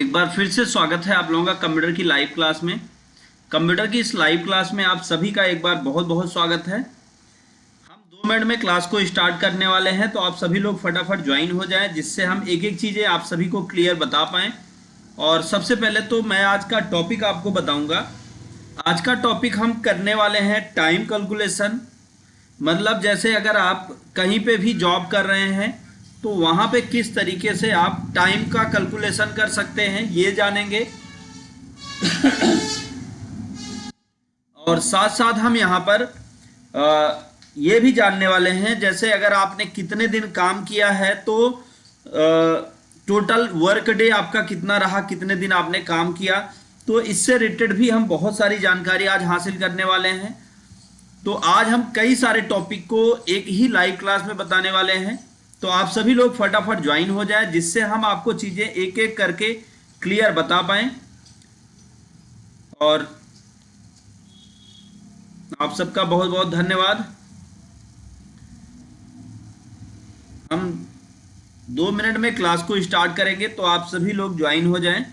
एक बार फिर से स्वागत है आप लोगों का कंप्यूटर की लाइव क्लास में। कंप्यूटर की इस लाइव क्लास में आप सभी का एक बार बहुत बहुत स्वागत है। हम 2 मिनट में क्लास को स्टार्ट करने वाले हैं, तो आप सभी लोग फटाफट ज्वाइन हो जाएं, जिससे हम एक एक चीज़ें आप सभी को क्लियर बता पाएँ। और सबसे पहले तो मैं आज का टॉपिक आपको बताऊँगा। आज का टॉपिक हम करने वाले हैं टाइम कैलकुलेशन। मतलब जैसे अगर आप कहीं पे भी जॉब कर रहे हैं तो वहाँ पे किस तरीके से आप टाइम का कैलकुलेशन कर सकते हैं, ये जानेंगे। और साथ साथ हम यहाँ पर ये भी जानने वाले हैं, जैसे अगर आपने कितने दिन काम किया है तो टोटल वर्क डे आपका कितना रहा, कितने दिन आपने काम किया। तो इससे रिलेटेड भी हम बहुत सारी जानकारी आज हासिल करने वाले हैं। तो आज हम कई सारे टॉपिक को एक ही लाइव क्लास में बताने वाले हैं, तो आप सभी लोग फटाफट ज्वाइन हो जाए, जिससे हम आपको चीज़ें एक एक करके क्लियर बता पाएँ। और आप सबका बहुत बहुत धन्यवाद। हम 2 मिनट में क्लास को स्टार्ट करेंगे, तो आप सभी लोग ज्वाइन हो जाएं।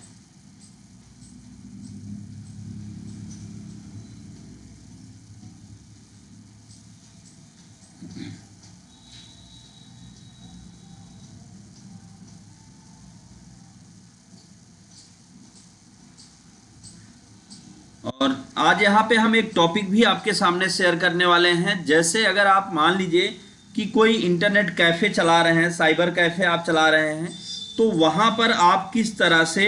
और आज यहाँ पे हम एक टॉपिक भी आपके सामने शेयर करने वाले हैं। जैसे अगर आप मान लीजिए कि कोई इंटरनेट कैफ़े चला रहे हैं, साइबर कैफ़े आप चला रहे हैं, तो वहाँ पर आप किस तरह से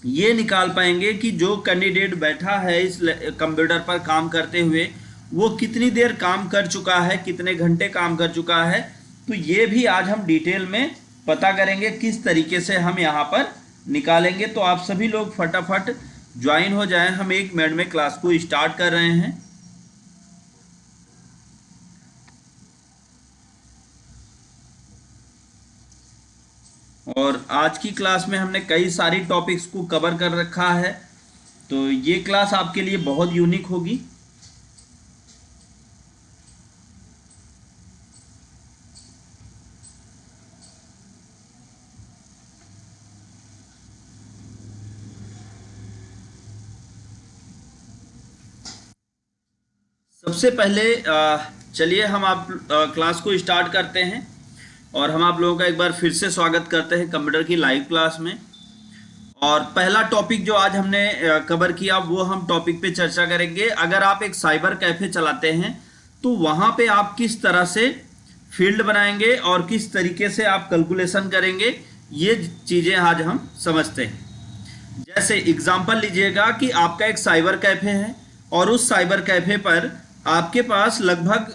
ये निकाल पाएंगे कि जो कैंडिडेट बैठा है इस कंप्यूटर पर काम करते हुए, वो कितनी देर काम कर चुका है, कितने घंटे काम कर चुका है। तो ये भी आज हम डिटेल में पता करेंगे किस तरीके से हम यहाँ पर निकालेंगे। तो आप सभी लोग फटाफट ज्वाइन हो जाएं। हम 1 मिनट में क्लास को स्टार्ट कर रहे हैं। और आज की क्लास में हमने कई सारी टॉपिक्स को कवर कर रखा है, तो ये क्लास आपके लिए बहुत यूनिक होगी। सबसे पहले चलिए हम आप क्लास को स्टार्ट करते हैं। और हम आप लोगों का एक बार फिर से स्वागत करते हैं कंप्यूटर की लाइव क्लास में। और पहला टॉपिक जो आज हमने कवर किया, वो हम टॉपिक पे चर्चा करेंगे। अगर आप एक साइबर कैफ़े चलाते हैं तो वहाँ पे आप किस तरह से फील्ड बनाएंगे और किस तरीके से आप कैलकुलेशन करेंगे, ये चीज़ें आज हम समझते हैं। जैसे एग्जांपल लीजिएगा कि आपका एक साइबर कैफ़े है और उस साइबर कैफ़े पर आपके पास लगभग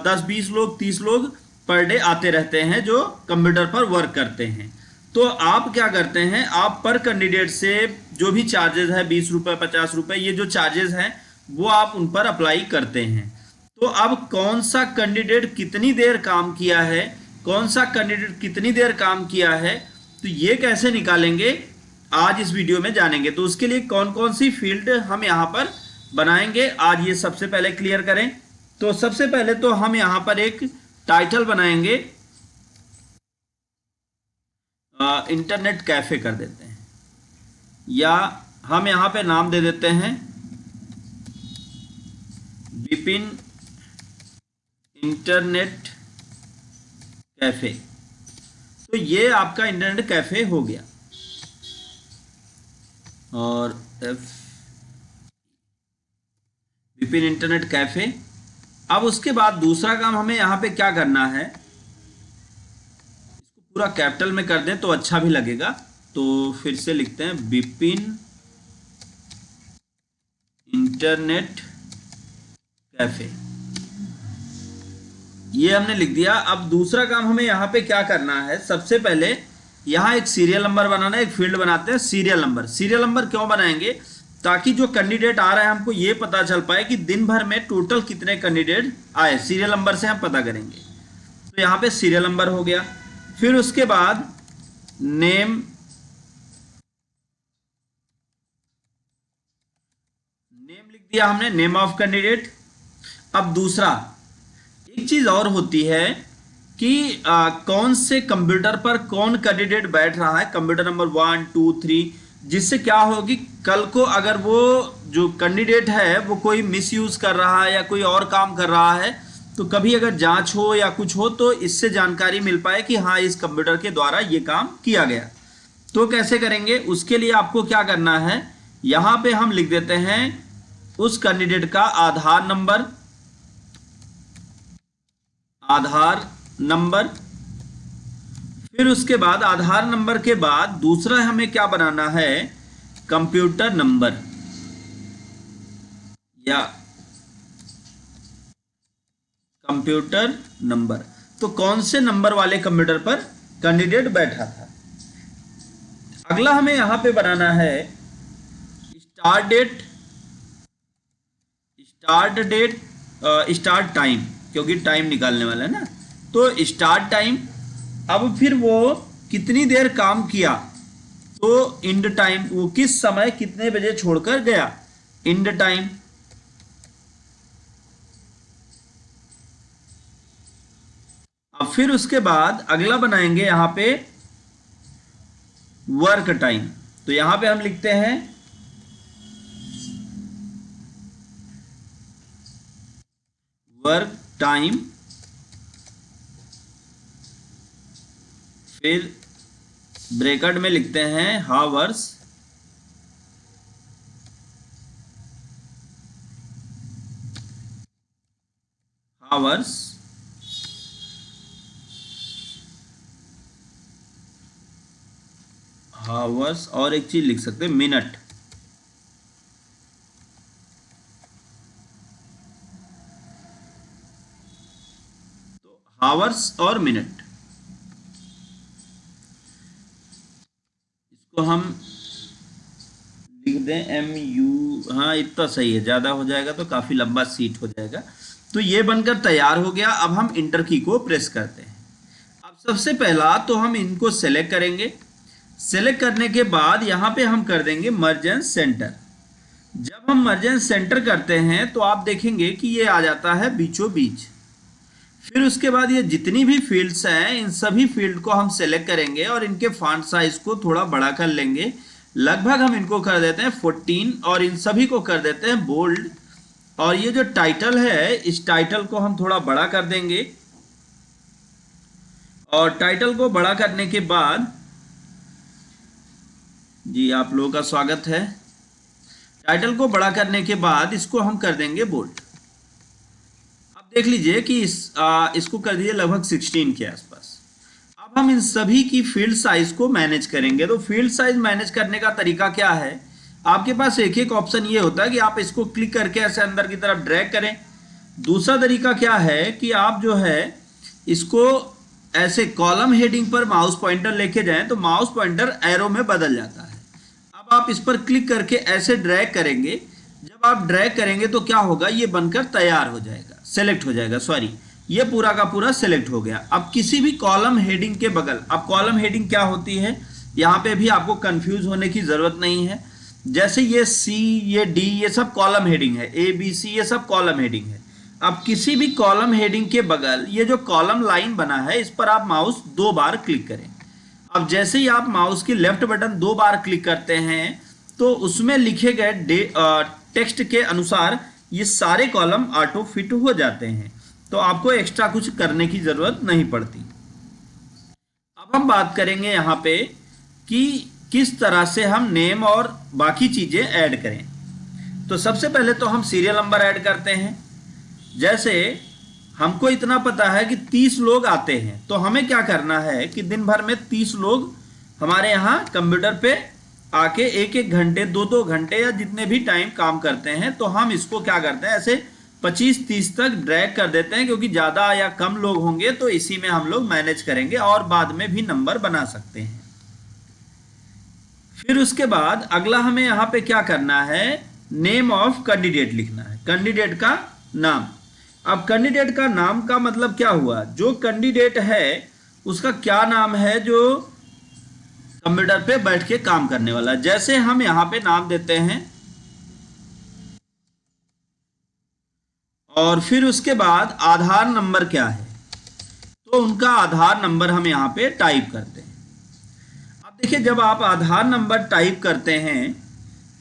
10-20 लोग, 30 लोग पर डे आते रहते हैं जो कंप्यूटर पर वर्क करते हैं। तो आप क्या करते हैं, आप पर कैंडिडेट से जो भी चार्जेस है, 20 रुपये, 50 रुपये, ये जो चार्जेस हैं वो आप उन पर अप्लाई करते हैं। तो अब कौन सा कैंडिडेट कितनी देर काम किया है, कौन सा कैंडिडेट कितनी देर काम किया है, तो ये कैसे निकालेंगे आज इस वीडियो में जानेंगे। तो उसके लिए कौन कौन सी फील्ड हम यहाँ पर बनाएंगे आज, ये सबसे पहले क्लियर करें। तो सबसे पहले तो हम यहाँ पर एक टाइटल बनाएंगे, इंटरनेट कैफे कर देते हैं, या हम यहाँ पे नाम दे देते हैं विपिन इंटरनेट कैफे। तो ये आपका इंटरनेट कैफे हो गया। और विपिन इंटरनेट कैफे। अब उसके बाद दूसरा काम हमें यहाँ पे क्या करना है, इसको पूरा कैपिटल में कर दें तो अच्छा भी लगेगा। तो फिर से लिखते हैं विपिन इंटरनेट कैफे, ये हमने लिख दिया। अब दूसरा काम हमें यहाँ पे क्या करना है, सबसे पहले यहाँ एक सीरियल नंबर बनाना है, एक फील्ड बनाते हैं सीरियल नंबर। सीरियल नंबर क्यों बनाएंगे, ताकि जो कैंडिडेट आ रहा है हमको ये पता चल पाए कि दिन भर में टोटल कितने कैंडिडेट आए, सीरियल नंबर से हम पता करेंगे। तो यहाँ पे सीरियल नंबर हो गया। फिर उसके बाद नेम, नेम लिख दिया हमने, नेम ऑफ कैंडिडेट। अब दूसरा एक चीज और होती है कि कौन से कंप्यूटर पर कौन कैंडिडेट बैठ रहा है, कंप्यूटर नंबर 1 2 3, जिससे क्या होगी कल को अगर वो जो कैंडिडेट है वो कोई मिसयूज कर रहा है या कोई और काम कर रहा है, तो कभी अगर जांच हो या कुछ हो तो इससे जानकारी मिल पाए कि हाँ इस कंप्यूटर के द्वारा ये काम किया गया। तो कैसे करेंगे, उसके लिए आपको क्या करना है, यहाँ पे हम लिख देते हैं उस कैंडिडेट का आधार नंबर, फिर उसके बाद आधार नंबर के बाद दूसरा हमें क्या बनाना है, कंप्यूटर नंबर या कंप्यूटर नंबर। तो कौन से नंबर वाले कंप्यूटर पर कैंडिडेट बैठा था। अगला हमें यहां पे बनाना है स्टार्ट टाइम, क्योंकि टाइम निकालने वाला है ना। तो स्टार्ट टाइम, अब फिर वो कितनी देर काम किया, तो इंड टाइम, वो किस समय कितने बजे छोड़कर गया, इंड टाइम। अब फिर उसके बाद अगला बनाएंगे यहां पे वर्क टाइम। तो यहां पे हम लिखते हैं वर्क टाइम, फिर ब्रैकेट में लिखते हैं हावर्स, हावर्स और एक चीज लिख सकते हैं मिनट। तो हावर्स और मिनट, इसको हम लिख दें MU, हाँ इतना सही है, ज़्यादा हो जाएगा तो काफ़ी लंबा सीट हो जाएगा। तो ये बनकर तैयार हो गया। अब हम इंटर की को प्रेस करते हैं। अब सबसे पहला तो हम इनको सेलेक्ट करेंगे, सेलेक्ट करने के बाद यहाँ पे हम कर देंगे मर्ज एंड सेंटर। जब हम मर्ज एंड सेंटर करते हैं तो आप देखेंगे कि ये आ जाता है बीचों बीच। फिर उसके बाद ये जितनी भी फील्ड्स हैं इन सभी फील्ड को हम सेलेक्ट करेंगे और इनके फॉन्ट साइज को थोड़ा बड़ा कर लेंगे। लगभग हम इनको कर देते हैं 14 और इन सभी को कर देते हैं बोल्ड। और ये जो टाइटल है इस टाइटल को हम थोड़ा बड़ा कर देंगे। और टाइटल को बड़ा करने के बाद, जी आप लोगों का स्वागत है, टाइटल को बड़ा करने के बाद इसको हम कर देंगे बोल्ड। अब देख लीजिए कि इसको कर दीजिए लगभग 16 के आसपास। अब हम इन सभी की फील्ड साइज को मैनेज करेंगे। तो फील्ड साइज मैनेज करने का तरीका क्या है, आपके पास एक एक ऑप्शन ये होता है कि आप इसको क्लिक करके ऐसे अंदर की तरफ ड्रैग करें। दूसरा तरीका क्या है कि आप जो है इसको ऐसे कॉलम हेडिंग पर माउस पॉइंटर लेके जाएं तो माउस पॉइंटर एरो में बदल जाता है। अब आप इस पर क्लिक करके ऐसे ड्रैग करेंगे। जब आप ड्रैग करेंगे तो क्या होगा, ये बनकर तैयार हो जाएगा, सेलेक्ट हो जाएगा, सॉरी ये पूरा का पूरा सेलेक्ट हो गया। अब किसी भी कॉलम हेडिंग के बगल, अब कॉलम हेडिंग क्या होती है यहाँ पे भी आपको कंफ्यूज होने की जरूरत नहीं है। जैसे ये C, ये D, ये सब कॉलम हेडिंग है, ABC ये सब कॉलम हेडिंग है। अब किसी भी कॉलम हेडिंग के बगल ये जो कॉलम लाइन बना है इस पर आप माउस 2 बार क्लिक करें। अब जैसे ही आप माउस की लेफ्ट बटन 2 बार क्लिक करते हैं तो उसमें लिखे गए टेक्स्ट के अनुसार ये सारे कॉलम ऑटो फिट हो जाते हैं। तो आपको एक्स्ट्रा कुछ करने की जरूरत नहीं पड़ती। अब हम बात करेंगे यहाँ पे कि किस तरह से हम नेम और बाकी चीजें ऐड करें। तो सबसे पहले तो हम सीरियल नंबर ऐड करते हैं। जैसे हमको इतना पता है कि 30 लोग आते हैं, तो हमें क्या करना है कि दिन भर में 30 लोग हमारे यहाँ कंप्यूटर पे आके 1-1 घंटे 2-2 घंटे या जितने भी टाइम काम करते हैं, तो हम इसको क्या करते हैं ऐसे 25-30 तक ड्रैग कर देते हैं, क्योंकि ज़्यादा या कम लोग होंगे तो इसी में हम लोग मैनेज करेंगे और बाद में भी नंबर बना सकते हैं। फिर उसके बाद अगला हमें यहाँ पे क्या करना है, नेम ऑफ कैंडिडेट लिखना है, कैंडिडेट का नाम। अब कैंडिडेट का नाम का मतलब क्या हुआ, जो कैंडिडेट है उसका क्या नाम है जो कंप्यूटर पे बैठ के काम करने वाला। जैसे हम यहाँ पे नाम देते हैं और फिर उसके बाद आधार नंबर क्या है, तो उनका आधार नंबर हम यहाँ पे टाइप करते हैं। अब देखिए, जब आप आधार नंबर टाइप करते हैं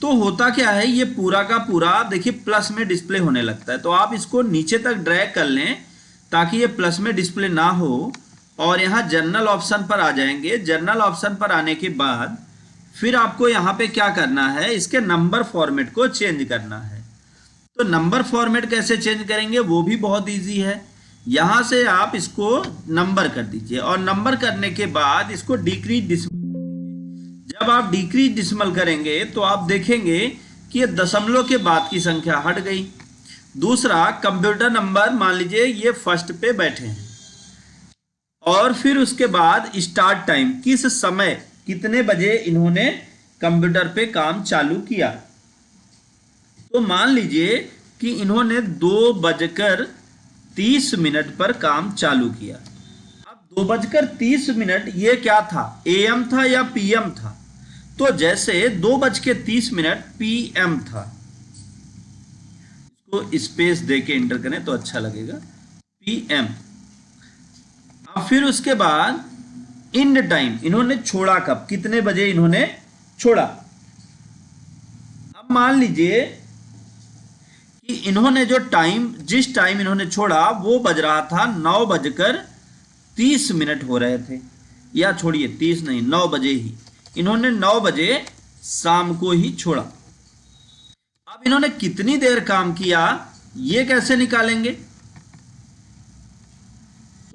तो होता क्या है, ये पूरा का पूरा देखिए प्लस में डिस्प्ले होने लगता है। तो आप इसको नीचे तक ड्रैग कर लें ताकि ये प्लस में डिस्प्ले ना हो, और यहाँ जनरल ऑप्शन पर आ जाएंगे। जनरल ऑप्शन पर आने के बाद फिर आपको यहाँ पे क्या करना है, इसके नंबर फॉर्मेट को चेंज करना है। तो नंबर फॉर्मेट कैसे चेंज करेंगे वो भी बहुत इजी है। यहाँ से आप इसको नंबर कर दीजिए, और नंबर करने के बाद इसको डिक्रीज डिसिमल। जब आप डिक्रीज डिसिमल करेंगे तो आप देखेंगे कि ये दशमलव के बाद की संख्या हट गई। दूसरा, कंप्यूटर नंबर मान लीजिए ये फर्स्ट पे बैठे हैं, और फिर उसके बाद स्टार्ट टाइम, किस समय कितने बजे इन्होंने कंप्यूटर पे काम चालू किया। तो मान लीजिए कि इन्होंने 2:30 पर काम चालू किया। अब 2:30 ये क्या था, AM था या PM था? तो जैसे 2:30 PM था, इसको स्पेस दे के एंटर करें तो अच्छा लगेगा, PM। अब फिर उसके बाद इंड टाइम, इन्होंने छोड़ा कब, कितने बजे इन्होंने छोड़ा। अब मान लीजिए कि इन्होंने जो टाइम, जिस टाइम इन्होंने छोड़ा वो बज रहा था 9:30 हो रहे थे, या छोड़िए 30 नहीं, 9 बजे ही, इन्होंने 9 बजे शाम को ही छोड़ा। अब इन्होंने कितनी देर काम किया ये कैसे निकालेंगे,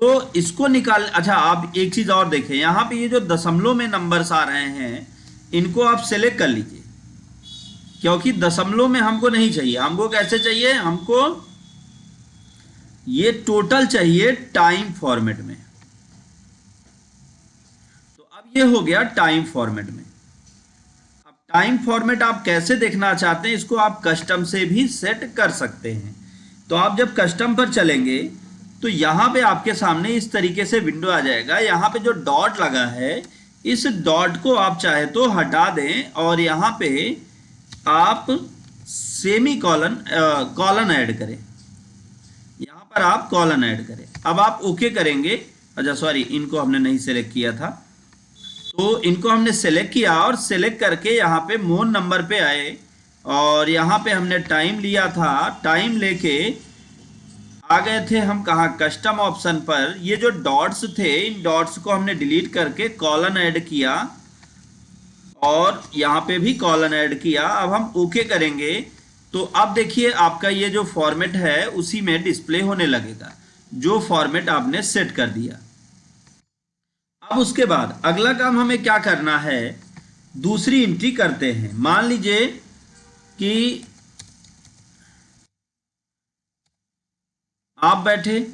तो इसको निकाल, अच्छा आप एक चीज और देखें, यहां पे ये जो दशमलव में नंबर्स आ रहे हैं इनको आप सेलेक्ट कर लीजिए, क्योंकि दशमलव में हमको नहीं चाहिए। हमको कैसे चाहिए, हमको ये टोटल चाहिए टाइम फॉर्मेट में। तो अब ये हो गया टाइम फॉर्मेट में। अब टाइम फॉर्मेट आप कैसे देखना चाहते हैं, इसको आप कस्टम से भी सेट कर सकते हैं। तो आप जब कस्टम पर चलेंगे तो यहाँ पे आपके सामने इस तरीके से विंडो आ जाएगा। यहाँ पे जो डॉट लगा है, इस डॉट को आप चाहे तो हटा दें, और यहाँ पे आप सेमी कॉलन कॉलन ऐड करें। यहाँ पर आप कॉलन ऐड करें। अब आप ओके करेंगे। अच्छा सॉरी, इनको हमने नहीं सेलेक्ट किया था, तो इनको हमने सेलेक्ट किया, और सेलेक्ट करके यहाँ पे मोन नंबर पे आए, और यहाँ पे हमने टाइम लिया था। टाइम लेके आ गए थे हम कहाँ, कस्टम ऑप्शन पर। ये जो डॉट्स थे, इन डॉट्स को हमने डिलीट करके कॉलन ऐड किया, और यहाँ पे भी कॉलन ऐड किया। अब हम ओके करेंगे तो अब देखिए आपका ये जो फॉर्मेट है उसी में डिस्प्ले होने लगेगा, जो फॉर्मेट आपने सेट कर दिया। अब उसके बाद अगला काम हमें क्या करना है, दूसरी एंट्री करते हैं। मान लीजिए कि आप बैठे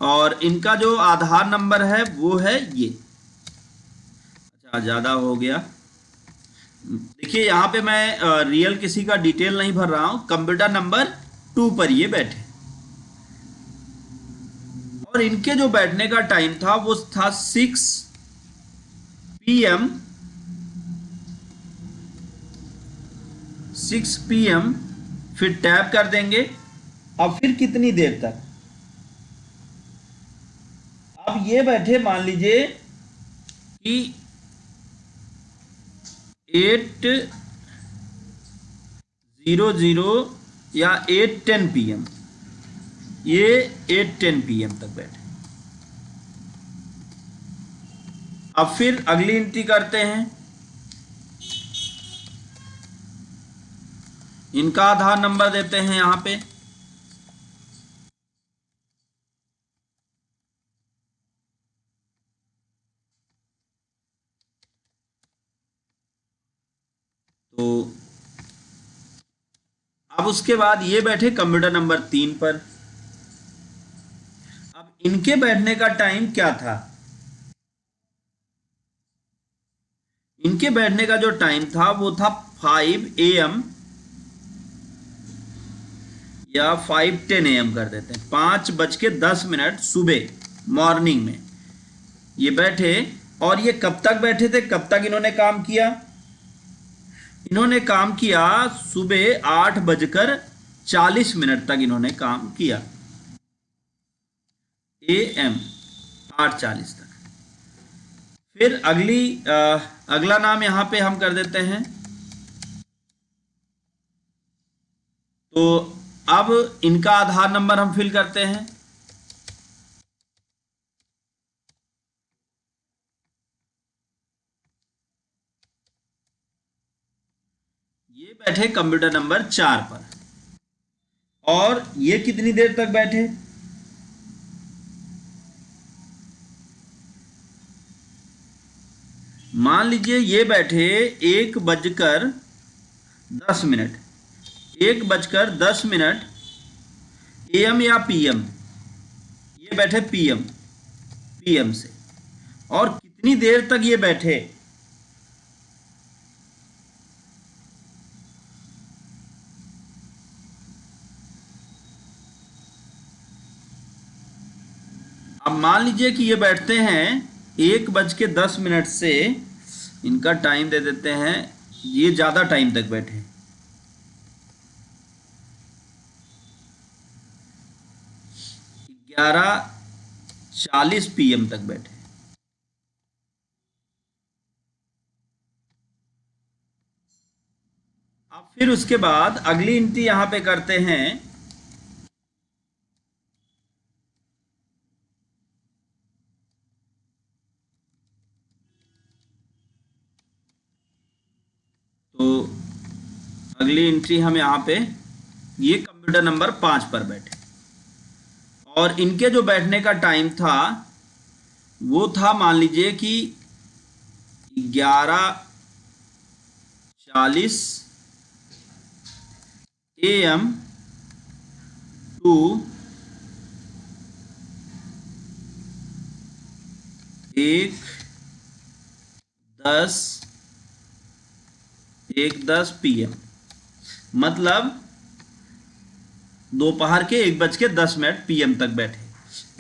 और इनका जो आधार नंबर है वो है ये। अच्छा ज़्यादा हो गया। देखिए यहाँ पे मैं रियल किसी का डिटेल नहीं भर रहा हूँ। कंप्यूटर नंबर 2 पर ये बैठे, और इनके जो बैठने का टाइम था वो था 6 PM। फिर टैप कर देंगे। अब फिर कितनी देर तक, अब ये बैठे मान लीजिए कि 8:00 या 8:10 PM, ये 8:10 PM तक बैठे। अब फिर अगली एंट्री करते हैं। इनका आधार नंबर देते हैं यहाँ पे, तो अब उसके बाद ये बैठे कंप्यूटर नंबर 3 पर। अब इनके बैठने का टाइम क्या था, इनके बैठने का जो टाइम था वो था 5 AM या 5:10 AM कर देते हैं, 5:10 सुबह मॉर्निंग में ये बैठे। और ये कब तक बैठे थे, कब तक इन्होंने काम किया, इन्होंने काम किया सुबह 8:40 तक इन्होंने काम किया AM। 8:40 तक। फिर अगला नाम यहाँ पे हम कर देते हैं। तो अब इनका आधार नंबर हम फिल करते हैं। ये बैठे कंप्यूटर नंबर 4 पर, और ये कितनी देर तक बैठे? मान लीजिए ये बैठे 1:10, 1:10 AM या PM, ये बैठे PM से। और कितनी देर तक ये बैठे? अब मान लीजिए कि ये बैठते हैं 1:10 से, इनका टाइम दे देते हैं, ये ज़्यादा टाइम तक बैठे, 11:40 PM तक बैठे। अब फिर उसके बाद अगली एंट्री यहां पे करते हैं। तो अगली एंट्री हम यहाँ पे, ये कंप्यूटर नंबर 5 पर बैठे, और इनके जो बैठने का टाइम था वो था, मान लीजिए कि 11:40 AM टू 1:10 PM, मतलब दोपहर के 1:10 PM तक बैठे।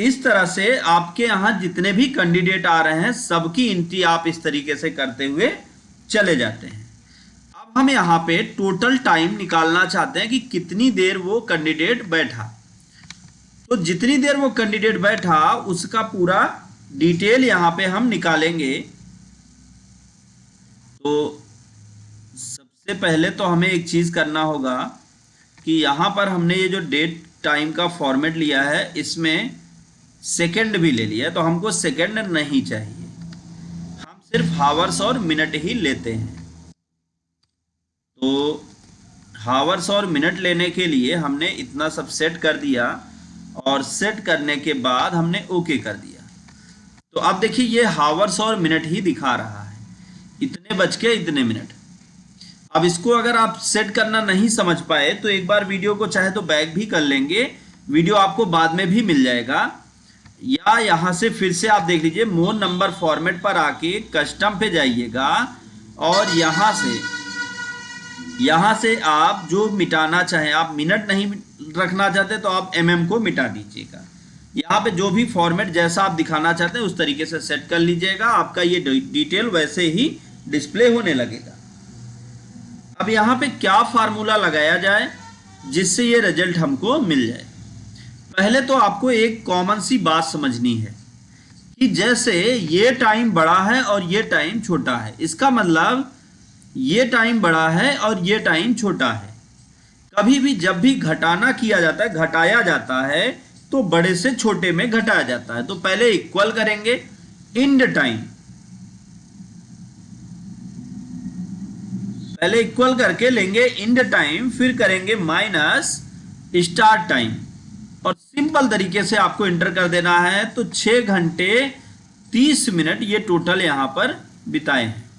इस तरह से आपके यहाँ जितने भी कैंडिडेट आ रहे हैं सबकी एंट्री आप इस तरीके से करते हुए चले जाते हैं। अब हम यहाँ पे टोटल टाइम निकालना चाहते हैं कि कितनी देर वो कैंडिडेट बैठा। तो जितनी देर वो कैंडिडेट बैठा उसका पूरा डिटेल यहाँ पे हम निकालेंगे। तो सबसे पहले तो हमें एक चीज़ करना होगा कि यहाँ पर हमने ये जो डेट टाइम का फॉर्मेट लिया है इसमें सेकंड भी ले लिया है, तो हमको सेकंड नहीं चाहिए, हम सिर्फ हावर्स और मिनट ही लेते हैं। तो हावर्स और मिनट लेने के लिए हमने इतना सब सेट कर दिया, और सेट करने के बाद हमने ओके कर दिया। तो अब देखिए ये हावर्स और मिनट ही दिखा रहा है, इतने बज के इतने मिनट। अब इसको अगर आप सेट करना नहीं समझ पाए तो एक बार वीडियो को चाहे तो बैक भी कर लेंगे, वीडियो आपको बाद में भी मिल जाएगा, या यहाँ से फिर से आप देख लीजिए, मोर नंबर फॉर्मेट पर आके कस्टम पे जाइएगा, और यहाँ से आप जो मिटाना चाहें, आप मिनट नहीं रखना चाहते तो आप MM को मिटा दीजिएगा। यहाँ पे जो भी फॉर्मेट जैसा आप दिखाना चाहते हैं उस तरीके से सेट कर लीजिएगा, आपका ये डिटेल वैसे ही डिस्प्ले होने लगेगा। अब यहाँ पे क्या फार्मूला लगाया जाए जिससे ये रिजल्ट हमको मिल जाए? पहले तो आपको एक कॉमन सी बात समझनी है कि जैसे ये टाइम बड़ा है और ये टाइम छोटा है, इसका मतलब ये टाइम बड़ा है और ये टाइम छोटा है। कभी भी जब भी घटाना किया जाता है, घटाया जाता है, तो बड़े से छोटे में घटाया जाता है। तो पहले इक्वल करेंगे इंड टाइम, पहले इक्वल करके लेंगे इंड टाइम, फिर करेंगे माइनस स्टार्ट टाइम, और सिंपल तरीके से आपको इंटर कर देना है। तो 6:30 ये टोटल यहां पर बिताए हैं।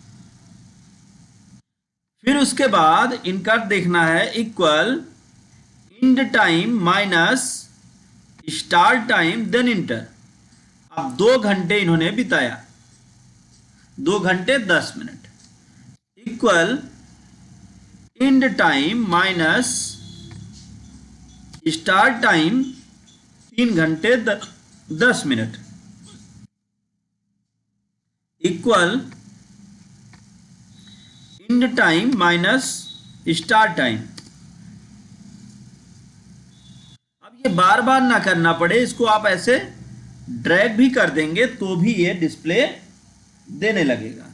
फिर उसके बाद इनका देखना है equal end time minus start time then enter. अब 2 घंटे इन्होंने बिताया, 2:10 equal end time minus start time 3:10 equal end time minus start time. अब ये बार बार ना करना पड़े, इसको आप ऐसे ड्रैग भी कर देंगे तो भी ये डिस्प्ले देने लगेगा।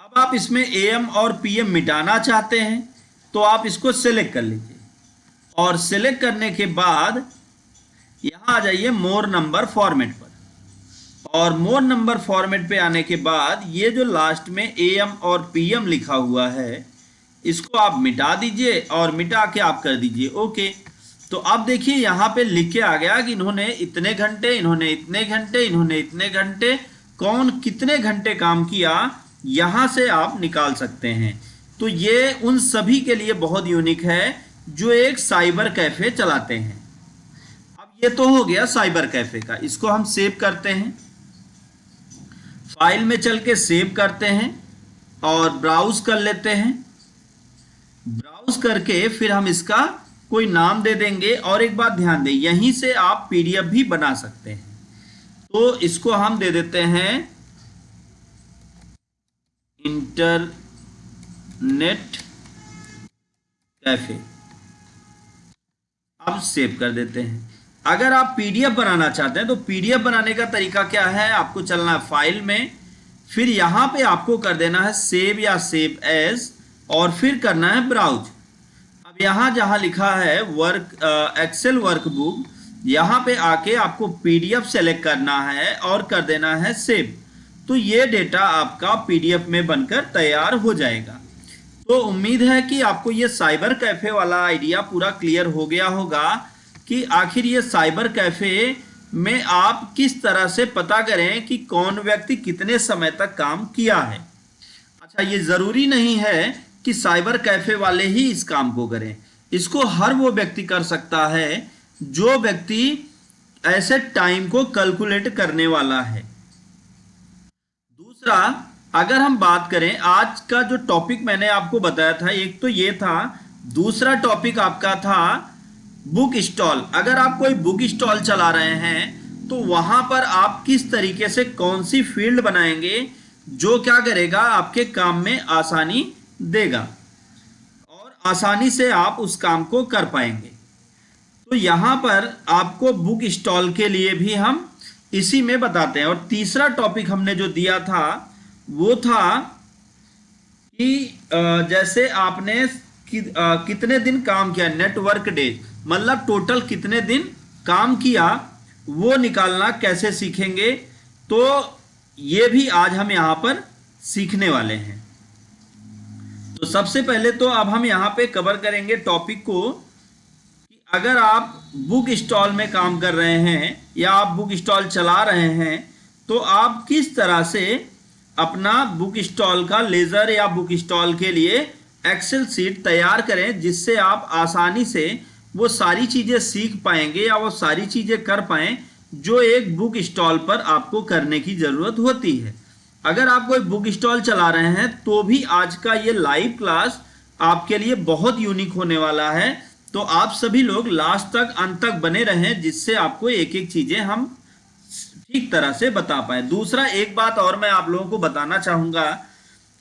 अब आप इसमें AM और PM मिटाना चाहते हैं तो आप इसको सेलेक्ट कर लीजिए और सेलेक्ट करने के बाद यहाँ आ जाइए मोर नंबर फॉर्मेट पर, और मोर नंबर फॉर्मेट पे आने के बाद ये जो लास्ट में AM और PM लिखा हुआ है इसको आप मिटा दीजिए और मिटा के आप कर दीजिए ओके। तो अब देखिए यहाँ पे लिख के आ गया कि इन्होंने इतने घंटे, इन्होंने इतने घंटे, इन्होंने इतने घंटे, कौन कितने घंटे काम किया, यहाँ से आप निकाल सकते हैं। तो ये उन सभी के लिए बहुत यूनिक है जो एक साइबर कैफे चलाते हैं। अब ये तो हो गया साइबर कैफे का, इसको हम सेव करते हैं, फाइल में चल के सेव करते हैं और ब्राउज कर लेते हैं। ब्राउज करके फिर हम इसका कोई नाम दे देंगे। और एक बात ध्यान दें, यहीं से आप PDF भी बना सकते हैं। तो इसको हम दे देते हैं इंटरनेट कैफे। अब सेव कर देते हैं। अगर आप PDF बनाना चाहते हैं तो PDF बनाने का तरीका क्या है, आपको चलना है फाइल में, फिर यहां पे आपको कर देना है सेव या सेव एज और फिर करना है ब्राउज। अब यहाँ जहाँ लिखा है एक्सेल वर्कबुक, यहाँ पे आके आपको PDF सेलेक्ट करना है और कर देना है सेव। तो ये डेटा आपका PDF में बनकर तैयार हो जाएगा। तो उम्मीद है कि आपको ये साइबर कैफे वाला आइडिया पूरा क्लियर हो गया होगा कि आखिर ये साइबर कैफे में आप किस तरह से पता करें कि कौन व्यक्ति कितने समय तक काम किया है। अच्छा, ये जरूरी नहीं है कि साइबर कैफे वाले ही इस काम को करें, इसको हर वो व्यक्ति कर सकता है जो व्यक्ति ऐसे टाइम को कैलकुलेट करने वाला है। दूसरा, अगर हम बात करें आज का जो टॉपिक मैंने आपको बताया था, एक तो ये था, दूसरा टॉपिक आपका था बुक स्टॉल। अगर आप कोई बुक स्टॉल चला रहे हैं तो वहां पर आप किस तरीके से कौन सी फील्ड बनाएंगे जो क्या करेगा, आपके काम में आसानी देगा और आसानी से आप उस काम को कर पाएंगे। तो यहां पर आपको बुक स्टॉल के लिए भी हम इसी में बताते हैं। और तीसरा टॉपिक हमने जो दिया था वो था कि जैसे आपने कितने दिन काम किया, नेटवर्क डे, मतलब टोटल कितने दिन काम किया वो निकालना कैसे सीखेंगे। तो ये भी आज हम यहां पर सीखने वाले हैं। तो सबसे पहले तो अब हम यहाँ पे कवर करेंगे टॉपिक को कि अगर आप बुक स्टॉल में काम कर रहे हैं या आप बुक स्टॉल चला रहे हैं तो आप किस तरह से अपना बुक स्टॉल का लेजर या बुक स्टॉल के लिए एक्सेल सीट तैयार करें, जिससे आप आसानी से वो सारी चीज़ें सीख पाएंगे या वो सारी चीज़ें कर पाएं जो एक बुक स्टॉल पर आपको करने की ज़रूरत होती है। अगर आप कोई बुक स्टॉल चला रहे हैं तो भी आज का ये लाइव क्लास आपके लिए बहुत यूनिक होने वाला है। तो आप सभी लोग लास्ट तक, अंत तक बने रहें, जिससे आपको एक एक चीजें हम ठीक तरह से बता पाए। दूसरा, एक बात और मैं आप लोगों को बताना चाहूंगा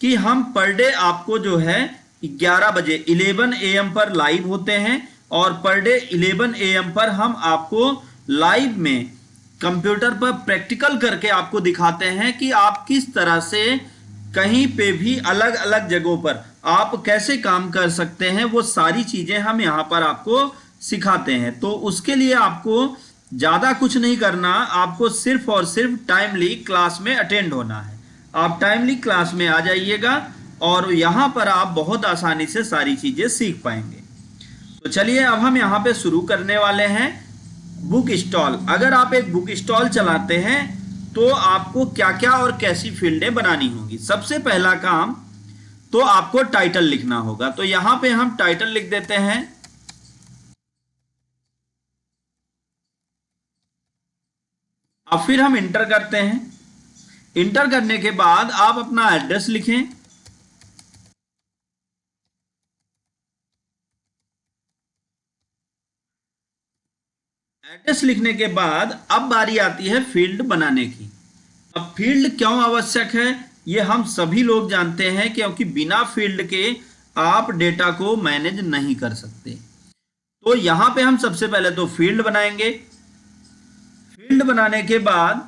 कि हम पर डे आपको जो है 11 बजे 11 AM पर लाइव होते हैं और पर डे 11 AM पर हम आपको लाइव में कंप्यूटर पर प्रैक्टिकल करके आपको दिखाते हैं कि आप किस तरह से कहीं पे भी अलग अलग जगहों पर आप कैसे काम कर सकते हैं। वो सारी चीजें हम यहाँ पर आपको सिखाते हैं। तो उसके लिए आपको ज़्यादा कुछ नहीं करना, आपको सिर्फ और सिर्फ टाइमली क्लास में अटेंड होना है। आप टाइमली क्लास में आ जाइएगा और यहाँ पर आप बहुत आसानी से सारी चीज़ें सीख पाएंगे। तो चलिए अब हम यहाँ पे शुरू करने वाले हैं बुक स्टॉल। अगर आप एक बुक स्टॉल चलाते हैं तो आपको क्या क्या और कैसी फील्डें बनानी होंगी। सबसे पहला काम तो आपको टाइटल लिखना होगा। तो यहां पे हम टाइटल लिख देते हैं। अब फिर हम इंटर करते हैं। इंटर करने के बाद आप अपना एड्रेस लिखें। एड्रेस लिखने के बाद अब बारी आती है फील्ड बनाने की। अब फील्ड क्यों आवश्यक है ये हम सभी लोग जानते हैं, क्योंकि बिना फील्ड के आप डेटा को मैनेज नहीं कर सकते। तो यहां पे हम सबसे पहले तो फील्ड बनाएंगे। फील्ड बनाने के बाद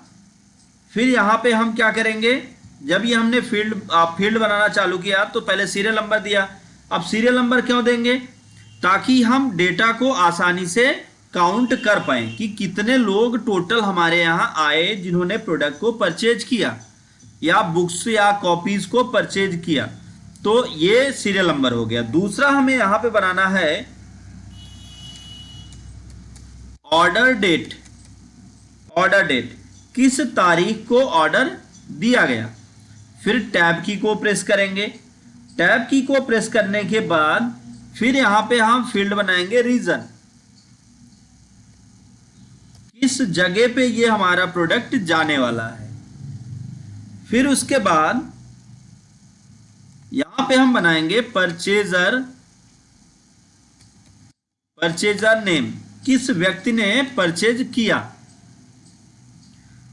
फिर यहाँ पे हम क्या करेंगे, जब ये हमने फील्ड बनाना चालू किया तो पहले सीरियल नंबर दिया। अब सीरियल नंबर क्यों देंगे, ताकि हम डेटा को आसानी से काउंट कर पाए कि कितने लोग टोटल हमारे यहाँ आए जिन्होंने प्रोडक्ट को परचेज किया या बुक्स या कॉपीज को परचेज किया। तो ये सीरियल नंबर हो गया। दूसरा हमें यहाँ पे बनाना है ऑर्डर डेट। ऑर्डर डेट, किस तारीख को ऑर्डर दिया गया। फिर टैब की को प्रेस करेंगे। टैब की को प्रेस करने के बाद फिर यहां पे हम फील्ड बनाएंगे रीजन, किस जगह पे ये हमारा प्रोडक्ट जाने वाला है। फिर उसके बाद यहां पे हम बनाएंगे परचेजर नेम, किस व्यक्ति ने परचेज किया,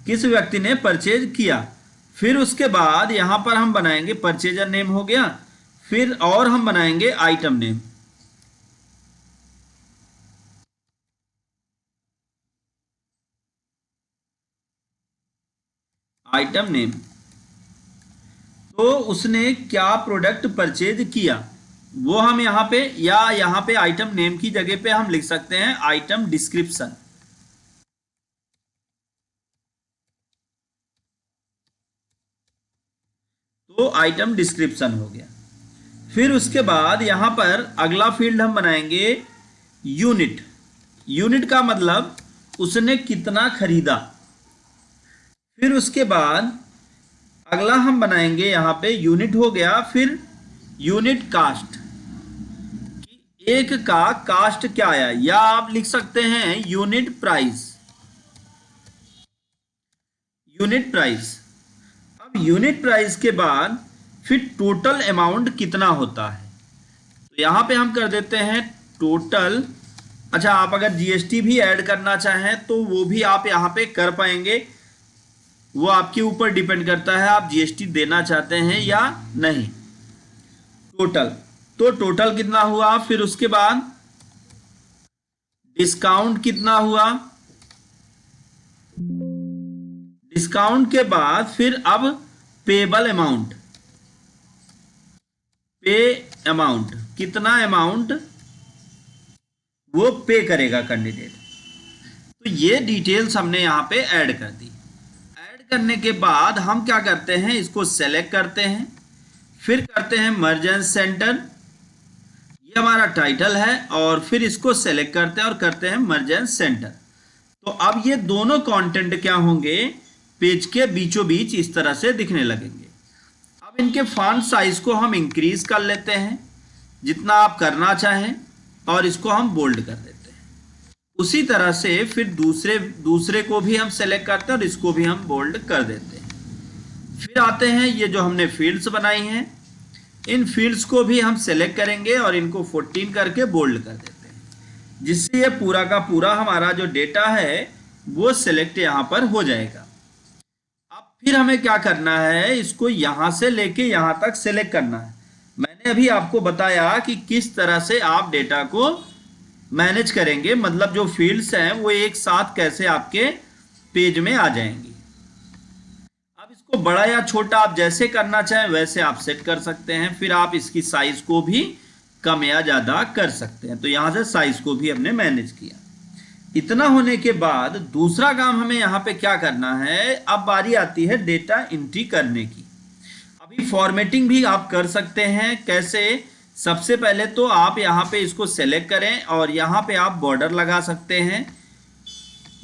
किस व्यक्ति ने परचेज किया। फिर उसके बाद यहां पर हम बनाएंगे परचेजर नेम हो गया। फिर और हम बनाएंगे आइटम नेम। आइटम नेम, तो उसने क्या प्रोडक्ट परचेज किया वो हम यहां पे, या यहां पे आइटम नेम की जगह पे हम लिख सकते हैं आइटम डिस्क्रिप्शन। तो आइटम डिस्क्रिप्शन हो गया। फिर उसके बाद यहां पर अगला फील्ड हम बनाएंगे यूनिट। यूनिट का मतलब उसने कितना खरीदा। फिर उसके बाद अगला हम बनाएंगे यहां पे यूनिट हो गया। फिर यूनिट कास्ट, एक का कास्ट क्या आया, या आप लिख सकते हैं यूनिट प्राइस। यूनिट प्राइस, अब यूनिट प्राइस के बाद फिर टोटल अमाउंट कितना होता है, तो यहां पे हम कर देते हैं टोटल। अच्छा, आप अगर जीएसटी भी ऐड करना चाहें तो वो भी आप यहां पे कर पाएंगे, वो आपके ऊपर डिपेंड करता है आप जीएसटी देना चाहते हैं या नहीं। टोटल, तो टोटल कितना हुआ। फिर उसके बाद डिस्काउंट कितना हुआ। डिस्काउंट के बाद फिर अब पेबल अमाउंट, पे अमाउंट, कितना अमाउंट वो पे करेगा कैंडिडेट। तो ये डिटेल्स हमने यहां पे ऐड कर दी। ऐड करने के बाद हम क्या करते हैं, इसको सेलेक्ट करते हैं। फिर करते हैं मर्ज एंड सेंटर, ये हमारा टाइटल है, और फिर इसको सेलेक्ट करते हैं और करते हैं मर्ज एंड सेंटर। तो अब ये दोनों कंटेंट क्या होंगे, पेज के बीचों बीच इस तरह से दिखने लगेंगे। अब इनके फॉन्ट साइज को हम इंक्रीज कर लेते हैं जितना आप करना चाहें, और इसको हम बोल्ड कर देते हैं। उसी तरह से फिर दूसरे को भी हम सेलेक्ट करते हैं और इसको भी हम बोल्ड कर देते हैं। फिर आते हैं ये जो हमने फील्ड्स बनाई हैं, इन फील्ड्स को भी हम सेलेक्ट करेंगे और इनको 14 करके बोल्ड कर देते हैं, जिससे ये पूरा का पूरा हमारा जो डेटा है वो सेलेक्ट यहाँ पर हो जाएगा। अब फिर हमें क्या करना है, इसको यहाँ से लेके यहाँ तक सेलेक्ट करना है। मैंने अभी आपको बताया कि किस तरह से आप डेटा को मैनेज करेंगे, मतलब जो फील्ड्स हैं वो एक साथ कैसे आपके पेज में आ जाएंगी। अब इसको बड़ा या छोटा आप जैसे करना चाहें वैसे आप सेट कर सकते हैं। फिर आप इसकी साइज को भी कम या ज्यादा कर सकते हैं। तो यहां से साइज को भी हमने मैनेज किया। इतना होने के बाद दूसरा काम हमें यहाँ पे क्या करना है, अब बारी आती है डेटा एंट्री करने की। अभी फॉर्मेटिंग भी आप कर सकते हैं। कैसे, सबसे पहले तो आप यहाँ पे इसको सेलेक्ट करें और यहाँ पे आप बॉर्डर लगा सकते हैं,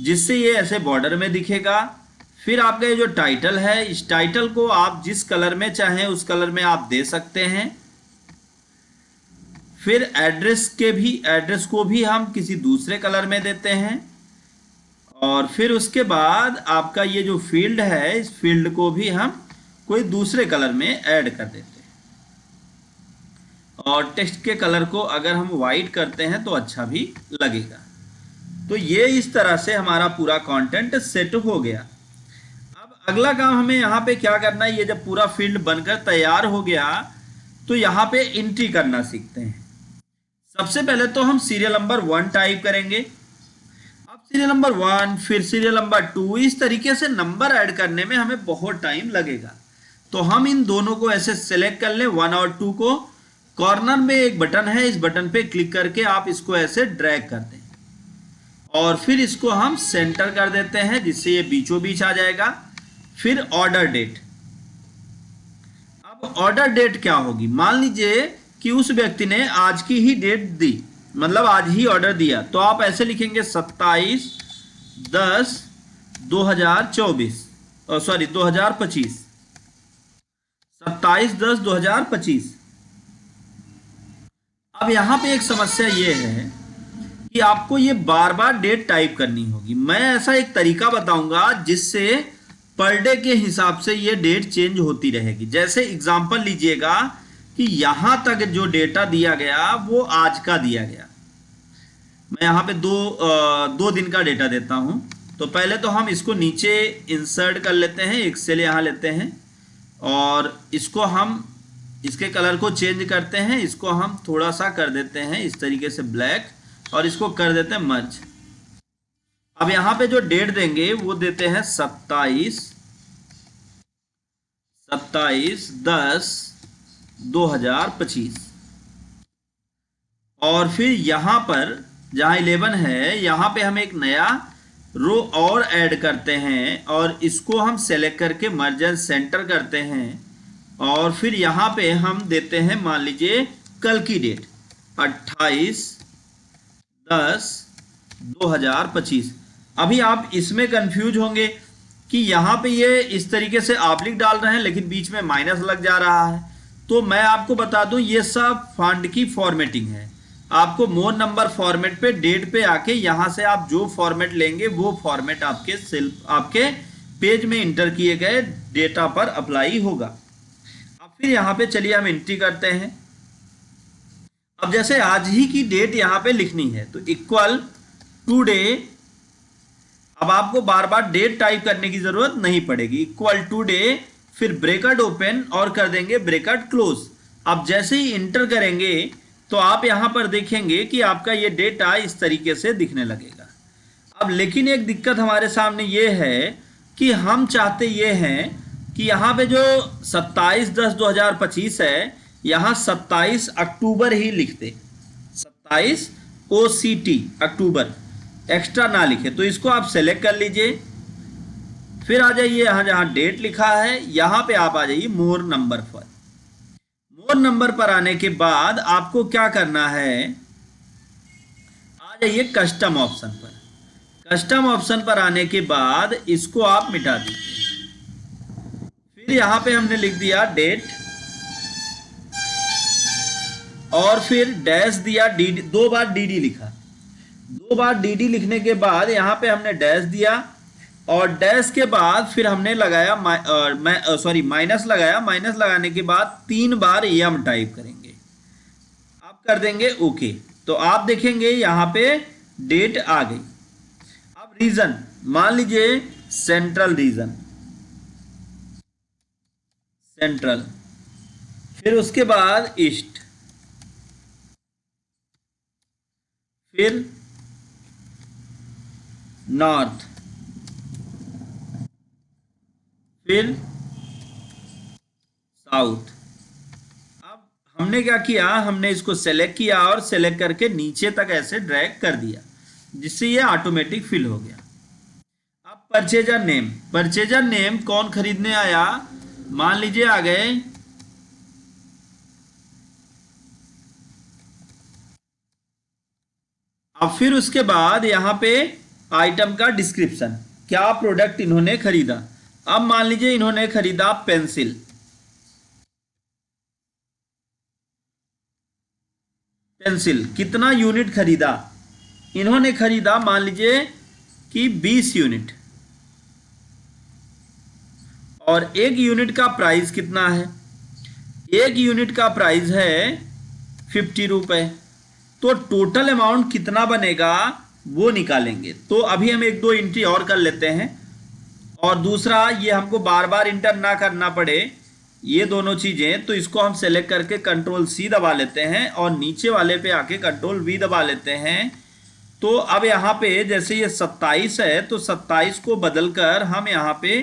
जिससे ये ऐसे बॉर्डर में दिखेगा। फिर आपका ये जो टाइटल है, इस टाइटल को आप जिस कलर में चाहें उस कलर में आप दे सकते हैं। फिर एड्रेस को भी हम किसी दूसरे कलर में देते हैं। और फिर उसके बाद आपका ये जो फील्ड है, इस फील्ड को भी हम कोई दूसरे कलर में ऐड कर देते हैं। और टेक्स्ट के कलर को अगर हम वाइट करते हैं तो अच्छा भी लगेगा। तो ये इस तरह से हमारा पूरा कंटेंट सेट हो गया। अब अगला काम हमें यहाँ पे क्या करना है, ये जब पूरा फील्ड बनकर तैयार हो गया तो यहाँ पे एंट्री करना सीखते हैं। सबसे पहले तो हम सीरियल नंबर 1 टाइप करेंगे। अब सीरियल नंबर 1, फिर सीरियल नंबर 2, इस तरीके से नंबर ऐड करने में हमें बहुत टाइम लगेगा। तो हम इन दोनों को ऐसे सेलेक्ट कर लें, 1 और 2 को। कॉर्नर में एक बटन है, इस बटन पे क्लिक करके आप इसको ऐसे ड्रैग कर दें और फिर इसको हम सेंटर कर देते हैं, जिससे ये बीचों बीच आ जाएगा। फिर ऑर्डर डेट। अब ऑर्डर डेट क्या होगी? मान लीजिए कि उस व्यक्ति ने आज की ही डेट दी, मतलब आज ही ऑर्डर दिया, तो आप ऐसे लिखेंगे 27/10/2024, सॉरी 2025, 27/10/2025। अब यहां पे एक समस्या ये है कि आपको ये बार बार डेट टाइप करनी होगी। मैं ऐसा एक तरीका बताऊंगा जिससे पर डे के हिसाब से ये डेट चेंज होती रहेगी। जैसे एग्जांपल लीजिएगा कि यहां तक जो डेटा दिया गया वो आज का दिया गया। मैं यहाँ पे दो दिन का डेटा देता हूं। तो पहले तो हम इसको नीचे इंसर्ट कर लेते हैं, एक्सेल यहाँ लेते हैं और इसको हम इसके कलर को चेंज करते हैं। इसको हम थोड़ा सा कर देते हैं इस तरीके से ब्लैक और इसको कर देते हैं मर्ज। अब यहाँ पे जो डेट देंगे वो देते हैं 27/10/2025 और फिर यहाँ पर जहाँ 11 है यहाँ पे हम एक नया रो और ऐड करते हैं और इसको हम सेलेक्ट करके मर्ज एंड सेंटर करते हैं और फिर यहाँ पे हम देते हैं, मान लीजिए कल की डेट 28/10/2025। अभी आप इसमें कंफ्यूज होंगे कि यहाँ पे ये इस तरीके से ऑब्लिक डाल रहे हैं लेकिन बीच में माइनस लग जा रहा है। तो मैं आपको बता दूं ये सब फॉन्ट की फॉर्मेटिंग है। आपको मोर नंबर फॉर्मेट पे डेट पे आके यहाँ से आप जो फॉर्मेट लेंगे वो फॉर्मेट आपके पेज में इंटर किए गए डेटा पर अप्लाई होगा। अब फिर यहाँ पे चलिए हम एंट्री करते हैं। अब जैसे आज ही की डेट यहाँ पे लिखनी है तो इक्वल टू डे। अब आपको बार बार डेट टाइप करने की जरूरत नहीं पड़ेगी। इक्वल टू डे, फिर ब्रैकेट ओपन और कर देंगे ब्रैकेट क्लोज। अब जैसे ही इंटर करेंगे तो आप यहां पर देखेंगे कि आपका ये डेटा इस तरीके से दिखने लगेगा। अब लेकिन एक दिक्कत हमारे सामने ये है कि हम चाहते ये हैं कि यहाँ पे जो 27/10/2025 है यहाँ 27 अक्टूबर ही लिख दे, 27 OCT अक्टूबर, एक्स्ट्रा ना लिखे। तो इसको आप सेलेक्ट कर लीजिए, फिर आ जाइए यहाँ जहाँ डेट लिखा है यहाँ पे आप आ जाइए मोर नंबर पर। मोर नंबर पर आने के बाद आपको क्या करना है, आ जाइए कस्टम ऑप्शन पर। कस्टम ऑप्शन पर आने के बाद इसको आप मिटा दीजिए। फिर यहाँ पे हमने लिख दिया डेट और फिर डैश दिया, डी 2 बार डी लिखा। 2 बार डी लिखने के बाद यहाँ पे हमने डैश दिया और डैश के बाद फिर हमने लगाया माइनस लगाया। माइनस लगाने के बाद 3 बार यम टाइप करेंगे, आप कर देंगे ओके। तो आप देखेंगे यहाँ पे डेट आ गई। अब रीजन मान लीजिए सेंट्रल रीजन, सेंट्रल, फिर उसके बाद ईस्ट, फिर नॉर्थ, फिर साउथ। अब हमने क्या किया, हमने इसको सेलेक्ट किया और सेलेक्ट करके नीचे तक ऐसे ड्रैग कर दिया जिससे ये ऑटोमेटिक फिल हो गया। अब परचेजर नेम, परचेजर नेम कौन खरीदने आया, मान लीजिए आ गए अब फिर उसके बाद यहाँ पे आइटम का डिस्क्रिप्शन, क्या प्रोडक्ट इन्होंने खरीदा। अब मान लीजिए इन्होंने खरीदा पेंसिल, पेंसिल कितना यूनिट खरीदा, इन्होंने खरीदा मान लीजिए कि 20 यूनिट और 1 यूनिट का प्राइस कितना है, 1 यूनिट का प्राइस है 50 रुपए। तो टोटल अमाउंट कितना बनेगा वो निकालेंगे। तो अभी हम 1-2 एंट्री और कर लेते हैं और दूसरा ये हमको बार बार इंटर ना करना पड़े ये दोनों चीजें। तो इसको हम सेलेक्ट करके कंट्रोल C दबा लेते हैं और नीचे वाले पे आके कंट्रोल V दबा लेते हैं तो अब यहाँ पे जैसे ये 27 है तो 27 को बदलकर हम यहाँ पे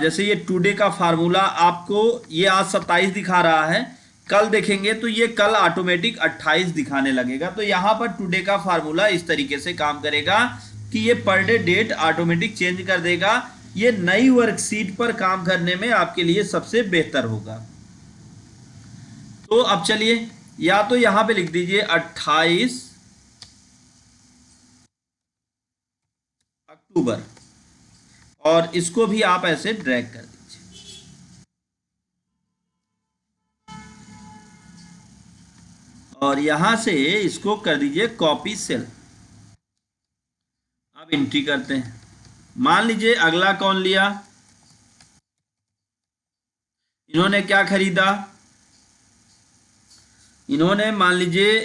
जैसे ये टुडे का फार्मूला आपको ये आज 27 दिखा रहा है, कल देखेंगे तो ये कल ऑटोमेटिक 28 दिखाने लगेगा। तो यहाँ पर टुडे का फार्मूला इस तरीके से काम करेगा कि ये per day date automatic change कर देगा। ये नई वर्कशीट पर काम करने में आपके लिए सबसे बेहतर होगा। तो अब चलिए, या तो यहाँ पे लिख दीजिए 28 अक्टूबर और इसको भी आप ऐसे ड्रैग कर दीजिए और यहां से इसको कर दीजिए कॉपी सेल। अब एंट्री करते हैं। मान लीजिए अगला कौन लिया, इन्होंने क्या खरीदा, इन्होंने मान लीजिए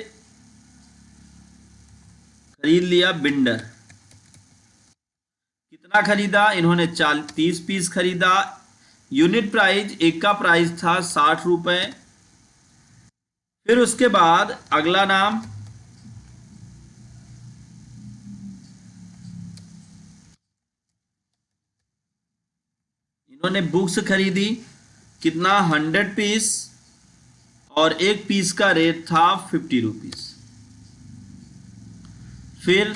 खरीद लिया बिंडर। कितना खरीदा इन्होंने, 30 पीस खरीदा। यूनिट प्राइस, एक का प्राइस था 60 रुपए। फिर उसके बाद अगला नाम, इन्होंने बुक्स खरीदी, कितना, 100 पीस और एक पीस का रेट था 50 रुपीज। फिर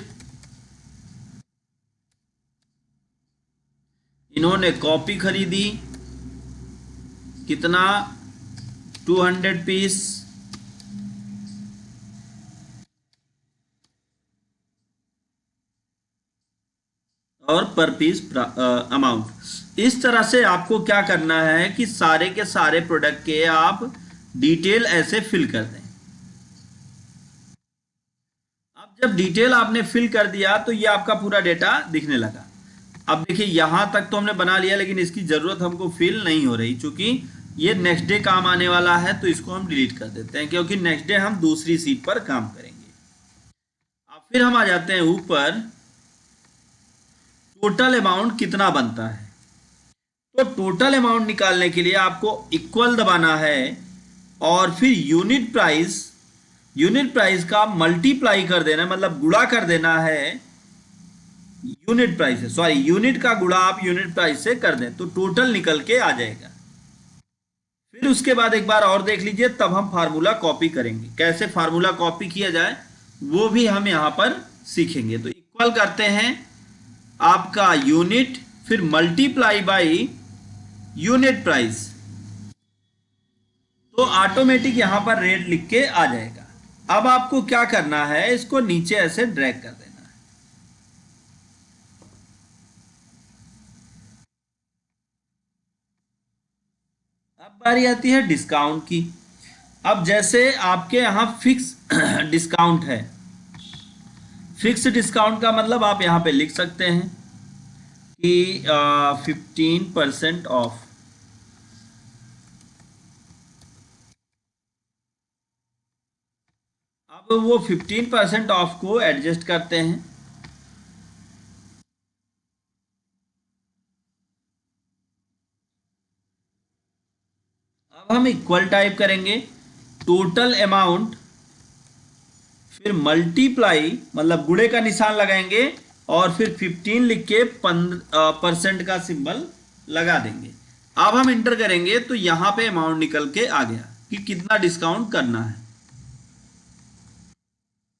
इन्होंने कॉपी खरीदी, कितना, 200 पीस और पर पीस अमाउंट। इस तरह से आपको क्या करना है कि सारे के सारे प्रोडक्ट के आप डिटेल ऐसे फिल कर दें। अब जब डिटेल आपने फिल कर दिया तो ये आपका पूरा डेटा दिखने लगा। अब देखिए यहां तक तो हमने बना लिया, लेकिन इसकी जरूरत हमको फिल नहीं हो रही, क्योंकि ये नेक्स्ट डे काम आने वाला है। तो इसको हम डिलीट कर देते हैं, क्योंकि नेक्स्ट डे हम दूसरी सीट पर काम करेंगे। अब फिर हम आ जाते हैं ऊपर, टोटल अमाउंट कितना बनता है। तो टोटल अमाउंट निकालने के लिए आपको इक्वल दबाना है और फिर यूनिट प्राइस का मल्टीप्लाई कर देना, मतलब गुणा कर देना है यूनिट प्राइस है, सॉरी यूनिट का गुणा आप यूनिट प्राइस से कर दें तो टोटल निकल के आ जाएगा। फिर उसके बाद एक बार और देख लीजिए, तब हम फार्मूला कॉपी करेंगे। कैसे फार्मूला कॉपी किया जाए वो भी हम यहां पर सीखेंगे। तो इक्वल करते हैं आपका यूनिट, फिर मल्टीप्लाई बाई यूनिट प्राइस, तो ऑटोमेटिक यहां पर रेट लिख के आ जाएगा। अब आपको क्या करना है, इसको नीचे ऐसे ड्रैग कर देना है। अब बारी आती है डिस्काउंट की। अब जैसे आपके यहां फिक्स डिस्काउंट है, फिक्स डिस्काउंट का मतलब आप यहां पे लिख सकते हैं कि 15% ऑफ। अब वो 15% ऑफ को एडजस्ट करते हैं। अब हम इक्वल टाइप करेंगे, टोटल अमाउंट, फिर मल्टीप्लाई मतलब गुणे का निशान लगाएंगे और फिर 15 लिख के % का सिंबल लगा देंगे। अब हम इंटर करेंगे तो यहां पे अमाउंट निकल के आ गया कि कितना डिस्काउंट करना है,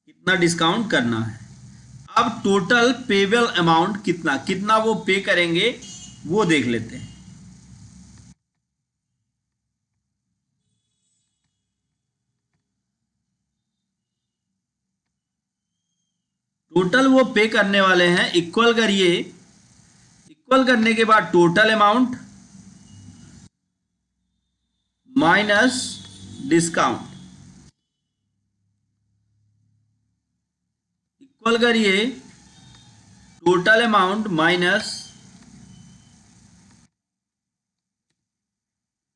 कितना डिस्काउंट करना है। अब टोटल पेबल अमाउंट कितना वो पे करेंगे वो देख लेते हैं। टोटल वो पे करने वाले हैं, इक्वल करिए। इक्वल करने के बाद total amount minus discount, equal करिए टोटल अमाउंट माइनस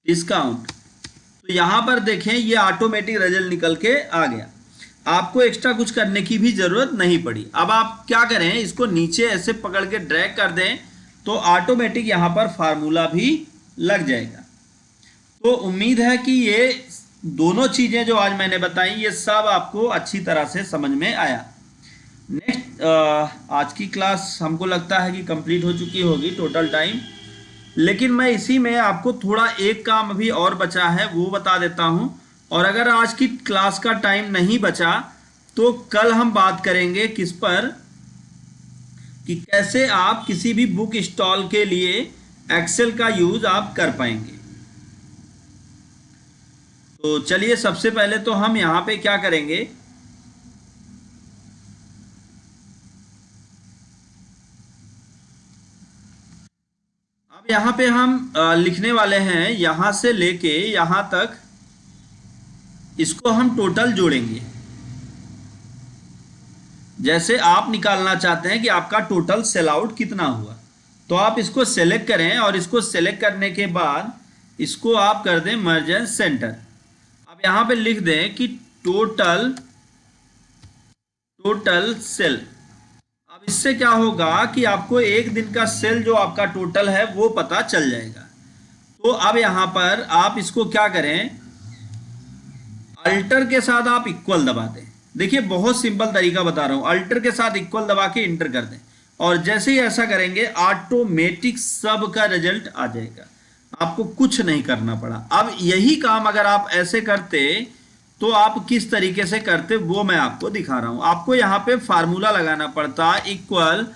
डिस्काउंट। तो यहां पर देखें ये ऑटोमेटिक रिजल्ट निकल के आ गया, आपको एक्स्ट्रा कुछ करने की भी जरूरत नहीं पड़ी। अब आप क्या करें, इसको नीचे ऐसे पकड़ के ड्रैग कर दें तो ऑटोमेटिक यहां पर फार्मूला भी लग जाएगा। तो उम्मीद है कि ये दोनों चीजें जो आज मैंने बताई ये सब आपको अच्छी तरह से समझ में आया। नेक्स्ट आज की क्लास हमको लगता है कि कंप्लीट हो चुकी होगी टोटल टाइम, लेकिन मैं इसी में आपको थोड़ा एक काम अभी और बचा है वो बता देता हूं। और अगर आज की क्लास का टाइम नहीं बचा तो कल हम बात करेंगे किस पर, कि कैसे आप किसी भी बुक स्टॉल के लिए एक्सेल का यूज आप कर पाएंगे। तो चलिए सबसे पहले तो हम यहां पे क्या करेंगे, अब यहां पे हम लिखने वाले हैं यहां से लेके यहां तक, इसको हम टोटल जोड़ेंगे। जैसे आप निकालना चाहते हैं कि आपका टोटल सेल आउट कितना हुआ, तो आप इसको सेलेक्ट करें और इसको सेलेक्ट करने के बाद इसको आप कर दें मर्ज एंड सेंटर। अब यहां पे लिख दें कि टोटल सेल। अब इससे क्या होगा कि आपको एक दिन का सेल जो आपका टोटल है वो पता चल जाएगा। तो अब यहां पर आप इसको क्या करें, अल्टर के साथ आप इक्वल दबा दें। देखिए बहुत सिंपल तरीका बता रहा हूं, अल्टर के साथ इक्वल दबा के इंटर कर दें और जैसे ही ऐसा करेंगे ऑटोमेटिक सब का रिजल्ट आ जाएगा, आपको कुछ नहीं करना पड़ा। अब यही काम अगर आप ऐसे करते तो आप किस तरीके से करते वो मैं आपको दिखा रहा हूं। आपको यहां पे फार्मूला लगाना पड़ता इक्वल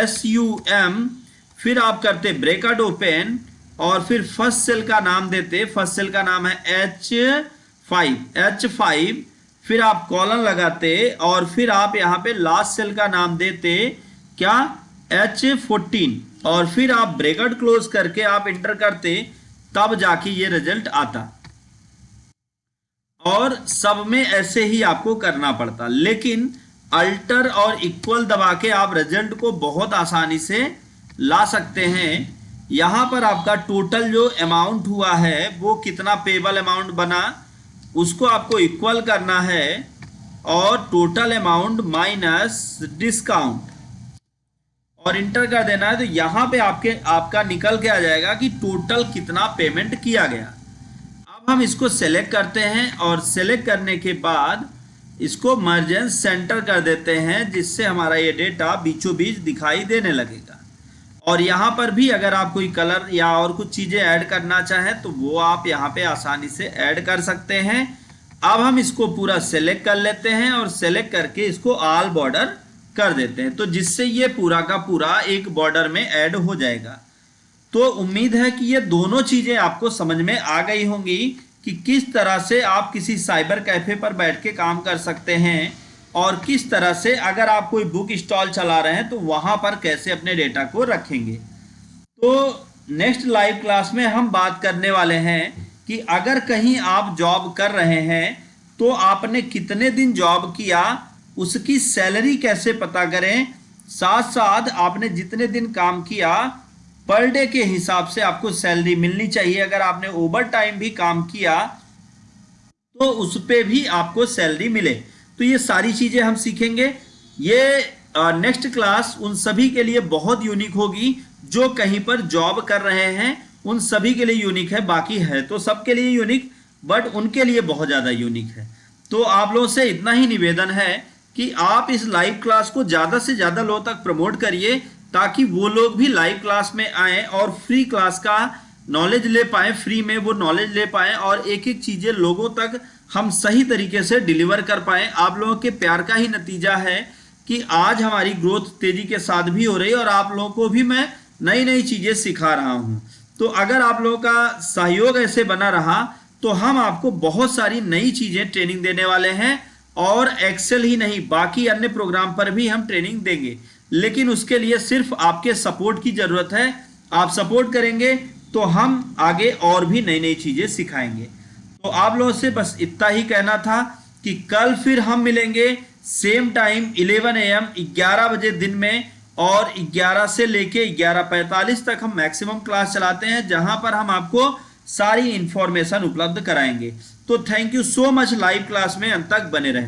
SUM, फिर आप करते ब्रैकेट ओपन और फिर फर्स्ट सेल का नाम देते, फर्स्ट सेल का नाम है H5, फिर आप कॉलन लगाते और फिर आप यहां पे लास्ट सेल का नाम देते क्या, H14, और फिर आप ब्रैकेट क्लोज करके आप इंटर करते, तब जाके ये रिजल्ट आता। और सब में ऐसे ही आपको करना पड़ता, लेकिन अल्टर और इक्वल दबा के आप रिजल्ट को बहुत आसानी से ला सकते हैं। यहां पर आपका टोटल जो अमाउंट हुआ है वो कितना पेबल अमाउंट बना उसको आपको इक्वल करना है और टोटल अमाउंट माइनस डिस्काउंट और इंटर कर देना है। तो यहां पे आपका निकल के आ जाएगा कि टोटल कितना पेमेंट किया गया। अब हम इसको सेलेक्ट करते हैं और सेलेक्ट करने के बाद इसको मर्ज एंड सेंटर कर देते हैं, जिससे हमारा ये डेटा बीचों बीच दिखाई देने लगेगा। और यहाँ पर भी अगर आप कोई कलर या और कुछ चीज़ें ऐड करना चाहें तो वो आप यहाँ पे आसानी से ऐड कर सकते हैं। अब हम इसको पूरा सेलेक्ट कर लेते हैं और सेलेक्ट करके इसको ऑल बॉर्डर कर देते हैं, तो जिससे ये पूरा का पूरा एक बॉर्डर में ऐड हो जाएगा। तो उम्मीद है कि ये दोनों चीज़ें आपको समझ में आ गई होंगी कि किस तरह से आप किसी साइबर कैफे पर बैठ के काम कर सकते हैं और किस तरह से अगर आप कोई बुक स्टॉल चला रहे हैं तो वहां पर कैसे अपने डेटा को रखेंगे। तो नेक्स्ट लाइव क्लास में हम बात करने वाले हैं कि अगर कहीं आप जॉब कर रहे हैं तो आपने कितने दिन जॉब किया उसकी सैलरी कैसे पता करें, साथ साथ आपने जितने दिन काम किया पर डे के हिसाब से आपको सैलरी मिलनी चाहिए। अगर आपने ओवर टाइम भी काम किया तो उस पे भी आपको सैलरी मिले। तो ये सारी चीजें हम सीखेंगे। ये नेक्स्ट क्लास उन सभी के लिए बहुत यूनिक होगी जो कहीं पर जॉब कर रहे हैं, उन सभी के लिए यूनिक है। बाकी है तो सबके लिए यूनिक, बट उनके लिए बहुत ज़्यादा यूनिक है। तो आप लोगों से इतना ही निवेदन है कि आप इस लाइव क्लास को ज़्यादा से ज़्यादा लोगों तक प्रमोट करिए, ताकि वो लोग भी लाइव क्लास में आएँ और फ्री क्लास का नॉलेज ले पाएँ, फ्री में वो नॉलेज ले पाएँ और एक एक चीज़ें लोगों तक हम सही तरीके से डिलीवर कर पाएँ। आप लोगों के प्यार का ही नतीजा है कि आज हमारी ग्रोथ तेज़ी के साथ भी हो रही है और आप लोगों को भी मैं नई नई चीज़ें सिखा रहा हूँ। तो अगर आप लोगों का सहयोग ऐसे बना रहा तो हम आपको बहुत सारी नई चीज़ें ट्रेनिंग देने वाले हैं, और एक्सेल ही नहीं बाकी अन्य प्रोग्राम पर भी हम ट्रेनिंग देंगे। लेकिन उसके लिए सिर्फ आपके सपोर्ट की ज़रूरत है। आप सपोर्ट करेंगे तो हम आगे और भी नई नई चीज़ें सिखाएंगे। तो आप लोगों से बस इतना ही कहना था कि कल फिर हम मिलेंगे सेम टाइम 11 AM 11 बजे दिन में, और 11 से लेके 11:45 तक हम मैक्सिमम क्लास चलाते हैं, जहां पर हम आपको सारी इंफॉर्मेशन उपलब्ध कराएंगे। तो thank you so much, live class में अंत तक बने रहें।